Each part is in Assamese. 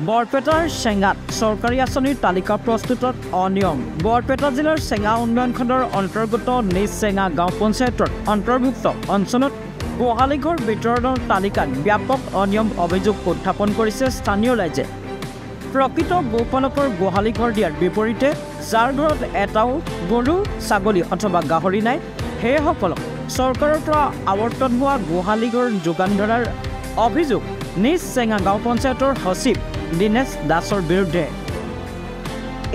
বৰপেটাৰ চেঙাত চৰকাৰী আঁচনিৰ তালিকা প্ৰস্তুতত অনিয়ম। বৰপেটা জিলাৰ চেঙা উন্নয়ন খণ্ডৰ অন্তৰ্গত নিজ চেঙা গাঁও পঞ্চায়তৰ অন্তৰ্ভুক্ত অঞ্চলত গোহালিঘৰ বিতৰণৰ তালিকাত ব্যাপক অনিয়ম অভিযোগ উত্থাপন কৰিছে স্থানীয় ৰাইজে। প্ৰকৃত গোপালকৰ গোহালিঘৰ দিয়াৰ বিপৰীতে যাৰ ঘৰত এটাও গৰু ছাগলী অথবা গাহৰি নাই সেইসকলক চৰকাৰৰ পৰা আৱৰ্তন হোৱা গোহালিঘৰ যোগান ধৰাৰ অভিযোগ নিজ চেঙা গাঁও পঞ্চায়তৰ সচিব দীনেশ দাসৰ বিৰুদ্ধে।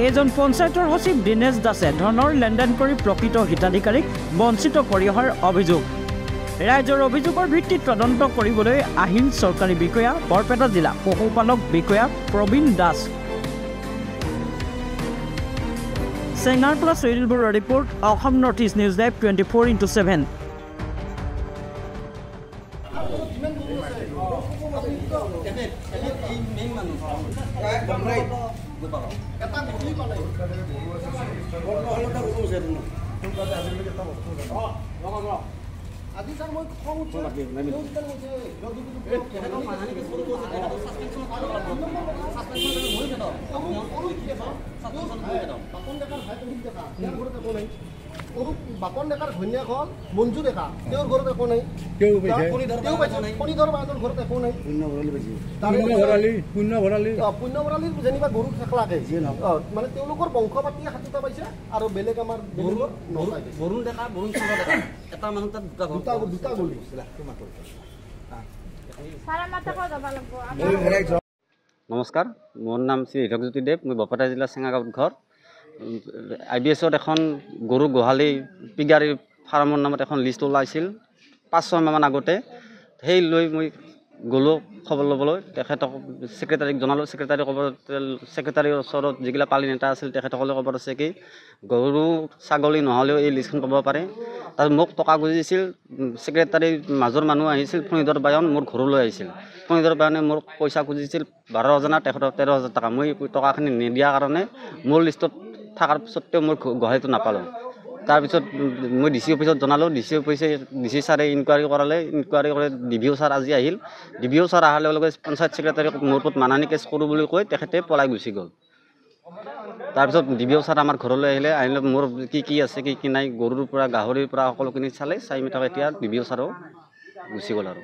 এজন পঞ্চায়তৰ সচিব দীনেশ দাসে ধনৰ লেনদেন কৰি প্ৰকৃত হিতাধিকাৰীক বঞ্চিত কৰি অহাৰ অভিযোগ। ৰাইজৰ অভিযোগৰ ভিত্তিত তদন্ত কৰিবলৈ আহিল চৰকাৰী বিষয়া বৰপেটা জিলা পশুপালক বিষয়া প্ৰবীণ দাস। চেঙাৰ পৰা চৈৰিল বৰুৱাৰ report, Assam north east news live 24x7। আজি স্যাৰ মই খং উঠছে বাপন ডেকাৰ ঘৈণীয়েক হল মঞ্জু ডেকা, তেওঁৰ ঘৰত একো নাই, শনিধৰ বাহাদুৰ ঘৰত একো নাই, পুণ্য ভৰালিৰ যেনিবা গৰু খেকলাকে মানে তেওঁলোকৰ বংশ পাতিয়ে 60টা পাইছে আৰু বেলেগ আমাৰ বৰুণ ডেকা এটা মানুহ তাত দুটা গলি। নমস্কাৰ, মোৰ নাম শ্ৰী হীৰকজ্যোতি দেৱ। মই বৰপেটা জিলাৰ চেঙাগাঁৱত ঘৰ। IBSত এখন গৰু গোহালি পিগাৰী ফাৰ্মৰ নামত এখন লিষ্ট ওলাইছিল 5-6 মাহমান আগতে। সেই লৈ মই গ'লোঁ খবৰ ল'বলৈ, তেখেতক ছেক্ৰেটাৰীক জনালোঁ। ছেক্ৰেটাৰীৰ ওচৰত যিগিলা পালি নেতা আছিল তেখেতসকলে খবৰ আছে কি গৰু ছাগলী নহ'লেও এই লিষ্টখন পাব পাৰে। তাত মোক টকা খুজিছিল। ছেক্ৰেটাৰীৰ মাজৰ মানুহ আহিছিল, ফণীধৰ বায়ন মোৰ ঘৰলৈ আহিছিল। ফণীধৰ বায়নে মোৰ পইচা খুজিছিল 12,000, তেখেতক 13,000 টকা। মই টকাখিনি নিদিয়াৰ কাৰণে মোৰ লিষ্টত থকাৰ পিছতেও মোৰ গোহালিটো নাপালোঁ। তাৰপিছত মই DC অফিচত জনালোঁ। DC ছাৰে ইনকুৱাৰী কৰালে। ইনকুৱাৰী কৰি DVO ছাৰ আজি আহিল। DVO ছাৰ অহাৰ লগে লগে পঞ্চায়ত ছেক্ৰেটাৰীক মোৰ ওপৰত মানহানি কেছ কৰোঁ বুলি কৈ তেখেতে পলাই গুচি গ'ল। তাৰপিছত DVO ছাৰ আমাৰ ঘৰলৈ আহিলে মোৰ কি আছে কি নাই, গৰুৰ পৰা গাহৰিৰ পৰা সকলোখিনি চাই মেলি এতিয়া DVO ছাৰো গুচি গ'ল আৰু।